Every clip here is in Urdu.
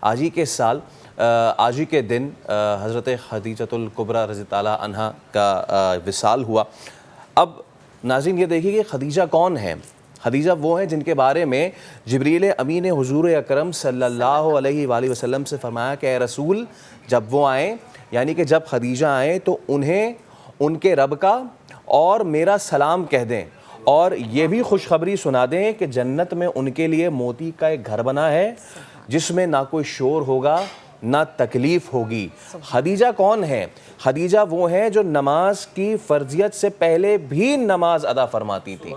آج ہی کے سال آج ہی کے دن حضرت خدیجۃ الکبریٰ رضی اللہ عنہا کا وصال ہوا۔ اب ناظرین یہ دیکھیے کہ خدیجہ کون ہیں؟ خدیجہ وہ ہیں جن کے بارے میں جبریل امین نے حضور اکرم صلی اللہ علیہ وآلہ وسلم سے فرمایا کہ اے رسول جب وہ آئیں، یعنی کہ جب خدیجہ آئیں تو انہیں ان کے رب کا اور میرا سلام کہہ دیں، اور یہ بھی خوشخبری سنا دیں کہ جنت میں ان کے لیے موتی کا ایک گھر بنا ہے جس میں نہ کوئی شور ہوگا نہ تکلیف ہوگی۔ خدیجہ کون ہے؟ خدیجہ وہ ہیں جو نماز کی فرضیت سے پہلے بھی نماز ادا فرماتی تھی۔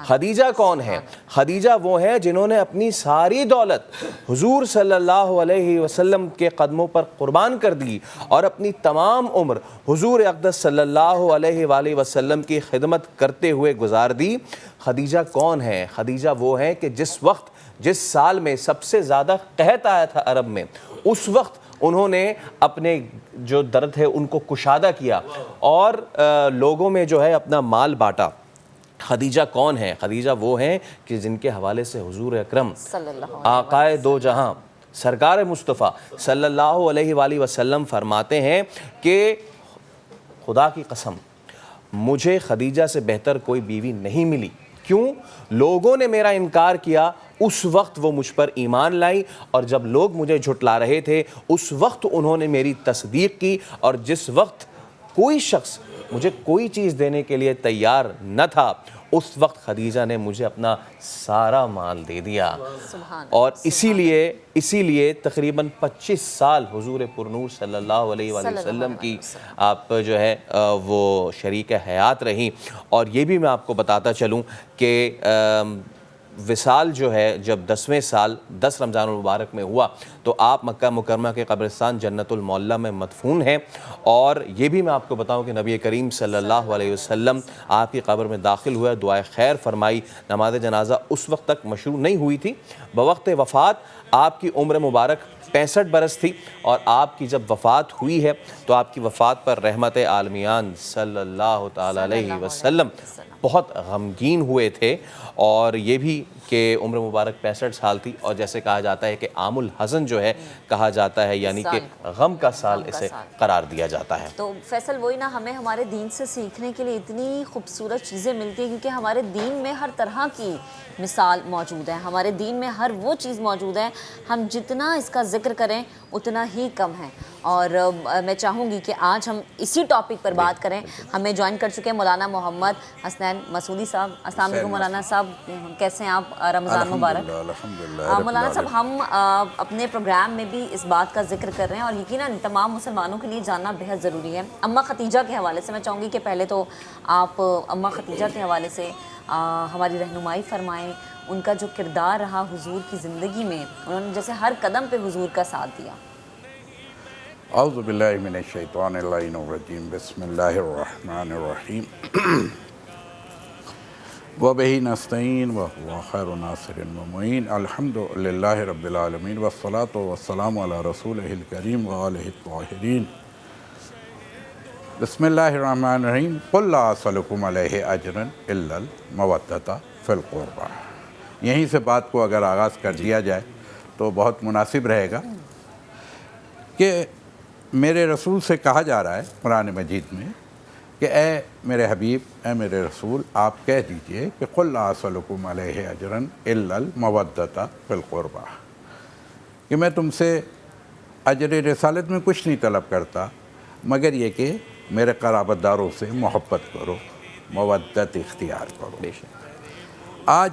خدیجہ کون ہے؟ خدیجہ وہ ہیں جنہوں نے اپنی ساری دولت حضور صلی اللہ علیہ وسلم کے قدموں پر قربان کر دی اور اپنی تمام عمر حضور اقدس صلی اللہ علیہ وآلہ وسلم کی خدمت کرتے ہوئے گزار دی۔ خدیجہ کون ہے؟ خدیجہ وہ ہیں کہ جس سال میں سب سے زیادہ قحط آیا تھا عرب میں، اس وقت انہوں نے اپنے جو درد ہے ان کو کشادہ کیا اور لوگوں میں جو ہے اپنا مال بانٹا۔ خدیجہ کون ہے؟ خدیجہ وہ ہیں کہ جن کے حوالے سے حضور اکرم آقائے دو جہاں سرکار مصطفیٰ صلی اللہ علیہ وآلہ وسلم فرماتے ہیں کہ خدا کی قسم مجھے خدیجہ سے بہتر کوئی بیوی نہیں ملی۔ کیوں؟ لوگوں نے میرا انکار کیا، اس وقت وہ مجھ پر ایمان لائی، اور جب لوگ مجھے جھٹلا رہے تھے اس وقت انہوں نے میری تصدیق کی، اور جس وقت کوئی شخص مجھے کوئی چیز دینے کے لیے تیار نہ تھا اس وقت خدیجہ نے مجھے اپنا سارا مال دے دیا۔ اور اسی لیے تقریباً 25 سال حضور پرنور صلی اللہ علیہ وآلہ وسلم کی آپ جو ہے وہ شریک حیات رہیں۔ اور یہ بھی میں آپ کو بتاتا چلوں کہ وصال جو ہے جب 10ویں سال 10 رمضان المبارک میں ہوا تو آپ مکہ مکرمہ کے قبرستان جنت المعلیٰ میں مدفون ہیں۔ اور یہ بھی میں آپ کو بتاؤں کہ نبی کریم صلی اللہ علیہ وسلم آپ کی قبر میں داخل ہوئے، دعائے خیر فرمائی۔ نماز جنازہ اس وقت تک مشروع نہیں ہوئی تھی۔ بوقت وفات آپ کی عمر مبارک 65 برس تھی، اور آپ کی جب وفات ہوئی ہے تو آپ کی وفات پر رحمت عالمیان صلی اللہ تعالیٰ علیہ وسلم بہت غمگین ہوئے تھے، اور یہ بھی کہ عمر مبارک 65 سال تھی، اور جیسے کہا جاتا ہے کہ عام الحزن جو ہے کہا جاتا ہے، یعنی کہ غم کا سال اسے قرار دیا جاتا ہے۔ تو فیصل وہی نا، ہمیں ہمارے دین سے سیکھنے کے لیے اتنی خوبصورت چیزیں ملتی ہیں کیونکہ ہمارے دین میں ہر طرح کی مثال موجود ہے، ہمارے دین میں ہر وہ چیز موجود ہے، ہم جتنا اس کا ذکر کریں اتنا ہی کم ہے۔ اور میں چاہوں گی کہ آج ہم اسی ٹاپک پر بات کریں۔ ہمیں جوائن کر چکے ہیں مولانا محمد حسنین مسعودی صاحب۔ السلام علیکم مولانا صاحب، کیسے ہیں آپ؟ رمضان مبارک۔ مولانا صاحب، ہم اپنے پروگرام میں بھی اس بات کا ذکر کر رہے ہیں اور یقیناً تمام مسلمانوں کے لیے جاننا بہت ضروری ہے۔ اماں خدیجہ کے حوالے سے میں چاہوں گی کہ پہلے تو آپ اماں خدیجہ کے حوالے سے ہماری رہنمائی فرمائیں، ان کا جو کردار رہا حضور کی زندگی میں، انہوں نے جیسے ہر قدم پہ حضور کا ساتھ دیا۔ اعوذ باللہ من الشیطان اللعین الرجیم، بسم اللہ الرحمن الرحیم۔ وبہ نستعین وہو خیر ناصر ومعین، الحمد للہ رب العالمین، والصلاة والسلام علی رسولہ الکریم وآلہ الطاہرین۔ بسم اللہ الرحمن الرحیم۔ قل لا اسألکم علیہ اجرا الا المودۃ فی القربى۔ یہیں سے بات کو اگر آغاز کر دیا جائے تو بہت مناسب رہے گا کہ میرے رسول سے کہا جا رہا ہے قرآن مجید میں کہ اے میرے حبیب، اے میرے رسول، آپ کہہ دیجئے کہ قل لا اسألکم علیہ اجرا الا المودۃ فی القربى، کہ میں تم سے اجر رسالت میں کچھ نہیں طلب کرتا مگر یہ کہ میرے قرابت داروں سے محبت کرو، مودت اختیار کرو۔ آج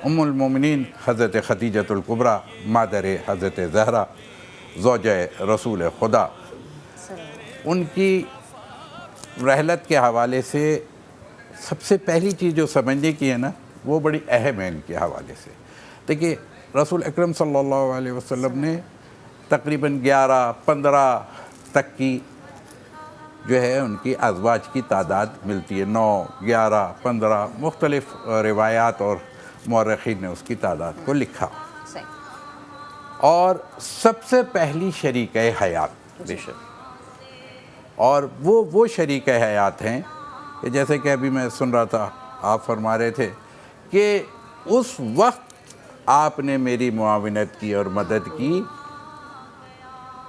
ام المومنین حضرت خدیجۃ الکبریٰ، مادر حضرت زہرا، زوجہ رسول خدا، ان کی رحلت کے حوالے سے سب سے پہلی چیز جو سمجھنے کی ہے نا وہ بڑی اہم ہے ان کے حوالے سے۔ دیکھیے رسول اکرم صلی اللہ علیہ وسلم نے تقریباً 11-15 تک کی جو ہے ان کی ازواج کی تعداد ملتی ہے، 9، 11، 15 مختلف روایات اور مورخین نے اس کی تعداد کو لکھا۔ اور سب سے پہلی شریک حیات بے شک، اور وہ شریک حیات ہیں کہ جیسے کہ ابھی میں سن رہا تھا آپ فرما رہے تھے کہ اس وقت آپ نے میری معاونت کی اور مدد کی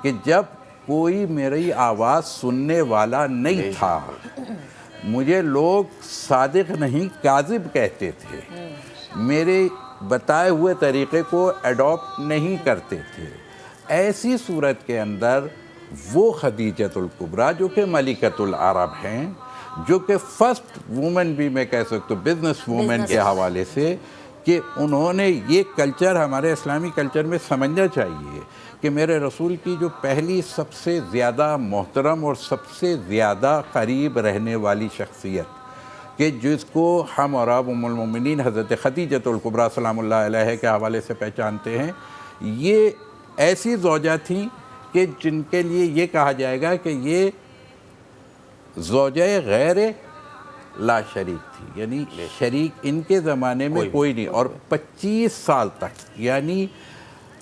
کہ جب کوئی میری آواز سننے والا نہیں تھا، مجھے لوگ صادق نہیں کاذب کہتے تھے، میرے بتائے ہوئے طریقے کو ایڈاپٹ نہیں کرتے تھے، ایسی صورت کے اندر وہ خدیجۃ الکبریٰ جو کہ ملکۃ العرب ہیں، جو کہ فرسٹ وومن بھی میں کہہ سکتا ہوں بزنس وومن کے حوالے سے، کہ انہوں نے یہ کلچر ہمارے اسلامی کلچر میں سمجھنا چاہیے کہ میرے رسول کی جو پہلی سب سے زیادہ محترم اور سب سے زیادہ قریب رہنے والی شخصیت کہ جس کو ہم اور آپ ام المومنین حضرت خدیجۃ الکبریٰ سلام اللہ علیہ کے حوالے سے پہچانتے ہیں، یہ ایسی زوجہ تھیں کہ جن کے لیے یہ کہا جائے گا کہ یہ زوجہ غیر لا شریک تھی، یعنی شریک ان کے زمانے میں کوئی نہیں، اور 25 سال تک، یعنی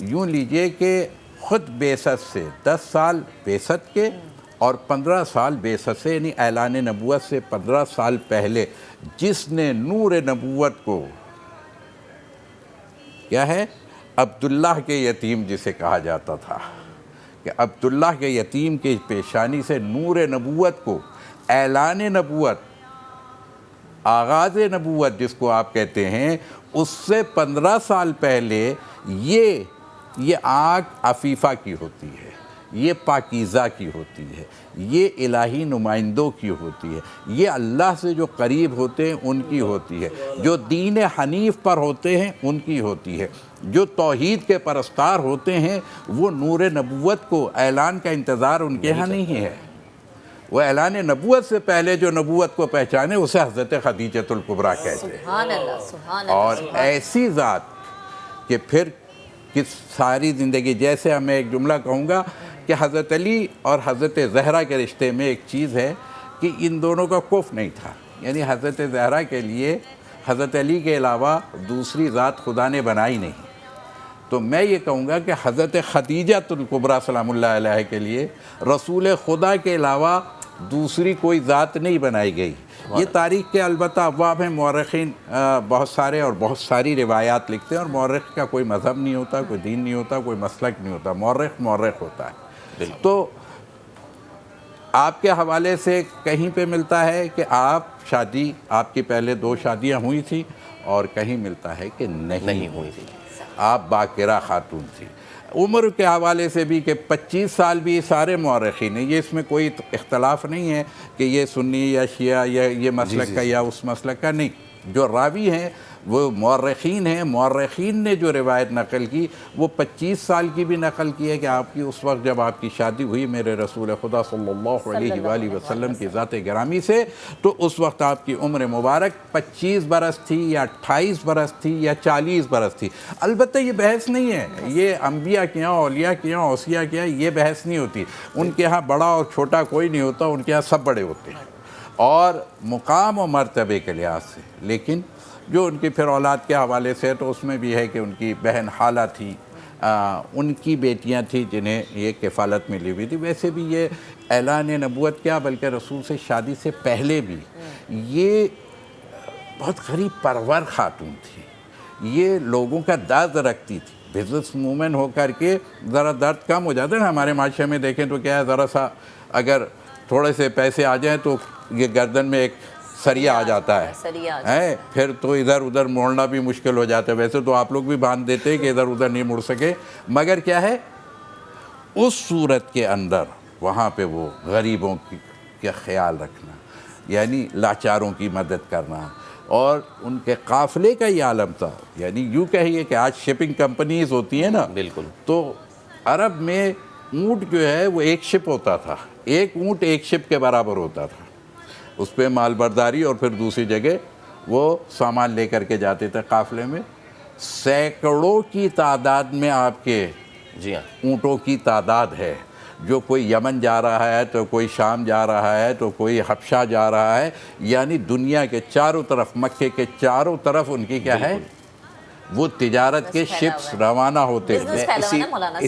یوں لیجئے کہ خود بعثت سے 10 سال بعثت کے اور 15 سال بعثت سے، یعنی اعلان نبوت سے 15 سال پہلے جس نے نور نبوت کو کیا ہے عبداللہ کے یتیم جسے کہا جاتا تھا، کہ عبداللہ کے یتیم کی پیشانی سے نور نبوت کو، اعلان نبوت، آغاز نبوت جس کو آپ کہتے ہیں، اس سے 15 سال پہلے یہ آنکھ عفیفہ کی ہوتی ہے، یہ پاکیزہ کی ہوتی ہے، یہ الہی نمائندوں کی ہوتی ہے، یہ اللہ سے جو قریب ہوتے ہیں ان کی ہوتی ہے، جو دین حنیف پر ہوتے ہیں ان کی ہوتی ہے، جو توحید کے پرستار ہوتے ہیں وہ نور نبوت کو، اعلان کا انتظار ان کے ہاں نہیں ہے، وہ اعلان نبوت سے پہلے جو نبوت کو پہچانے اسے حضرت خدیجۃ الکبریٰ کہتے ہیں۔ سبحان اللہ، سبحان اللہ، اور ایسی ذات کہ پھر کہ ساری زندگی، جیسے میں ایک جملہ کہوں گا کہ حضرت علی اور حضرت زہرا کے رشتے میں ایک چیز ہے کہ ان دونوں کا کف نہیں تھا، یعنی حضرت زہرا کے لیے حضرت علی کے علاوہ دوسری ذات خدا نے بنائی نہیں، تو میں یہ کہوں گا کہ حضرت خدیجۃ الکبریٰ سلام اللہ علیہ کے لیے رسول خدا کے علاوہ دوسری کوئی ذات نہیں بنائی گئی۔ یہ تاریخ کے البتہ ابواب ہیں، مورخین بہت سارے اور بہت ساری روایات لکھتے ہیں، اور مورخ کا کوئی مذہب نہیں ہوتا، کوئی دین نہیں ہوتا، کوئی مسلک نہیں ہوتا، مورخ ہوتا ہے۔ تو آپ کے حوالے سے کہیں پہ ملتا ہے کہ آپ کی پہلے 2 شادیاں ہوئی تھیں، اور کہیں ملتا ہے کہ نہیں ہوئی تھی، آپ باکرہ خاتون تھی۔ عمر کے حوالے سے بھی کہ 25 سال بھی سارے مورخین ہیں، یہ اس میں کوئی اختلاف نہیں ہے کہ یہ سنی یا شیعہ یا یہ مسلک کا یا اس مسلک کا، نہیں، جو راوی ہیں وہ مورخین ہیں، مورخین نے جو روایت نقل کی وہ 25 سال کی بھی نقل کی ہے کہ آپ کی اس وقت جب آپ کی شادی ہوئی میرے رسول خدا صلی اللہ علیہ وآلہ وسلم کی ذات گرامی سے، تو اس وقت آپ کی عمر مبارک 25 برس تھی یا 28 برس تھی یا 40 برس تھی۔ البتہ یہ بحث نہیں ہے، یہ انبیاء کے یہاں، اولیاء کے یہاں، اوصیاء کے یہاں یہ بحث نہیں ہوتی، ان کے یہاں بڑا اور چھوٹا کوئی نہیں ہوتا، ان کے یہاں سب بڑے ہوتے ہیں اور مقام و مرتبے کے لحاظ سے۔ لیکن جو ان کی پھر اولاد کے حوالے سے تو اس میں بھی ہے کہ ان کی بہن خالہ تھی، ان کی بیٹیاں تھیں جنہیں یہ کفالت ملی ہوئی تھی۔ ویسے بھی یہ اعلان نبوت کیا بلکہ رسول سے شادی سے پہلے بھی یہ بہت غریب پرور خاتون تھی، یہ لوگوں کا درد رکھتی تھی، بزنس وومن ہو کر کے ذرا درد کم ہو جاتا ہے نا ہمارے معاشرے میں، دیکھیں تو کیا ہے، ذرا سا اگر تھوڑے سے پیسے آ جائیں تو یہ گردن میں ایک سریا آ جاتا ہے، پھر تو ادھر ادھر موڑنا بھی مشکل ہو جاتا ہے۔ ویسے تو آپ لوگ بھی باندھ دیتے کہ ادھر ادھر نہیں مڑ سکے، مگر کیا ہے اس صورت کے اندر وہاں پہ وہ غریبوں کا خیال رکھنا، یعنی لاچاروں کی مدد کرنا، اور ان کے قافلے کا یہ عالم تھا۔ یعنی یوں کہیے کہ آج شپنگ کمپنیز ہوتی ہیں نا، بالکل، تو عرب میں اونٹ جو ہے وہ ایک شپ ہوتا تھا، ایک اونٹ ایک شپ کے برابر ہوتا تھا، اس پہ مال برداری اور پھر دوسری جگہ وہ سامان لے کر کے جاتے تھے قافلے میں۔ سینکڑوں کی تعداد میں آپ کے جی ہاں اونٹوں کی تعداد ہے، جو کوئی یمن جا رہا ہے تو کوئی شام جا رہا ہے تو کوئی حبشہ جا رہا ہے، یعنی دنیا کے چاروں طرف، مکے کے چاروں طرف ان کی کیا ہے وہ تجارت کے شپس روانہ ہوتے بزنس پھیلا ہوا ہے نا مولانا صاحب۔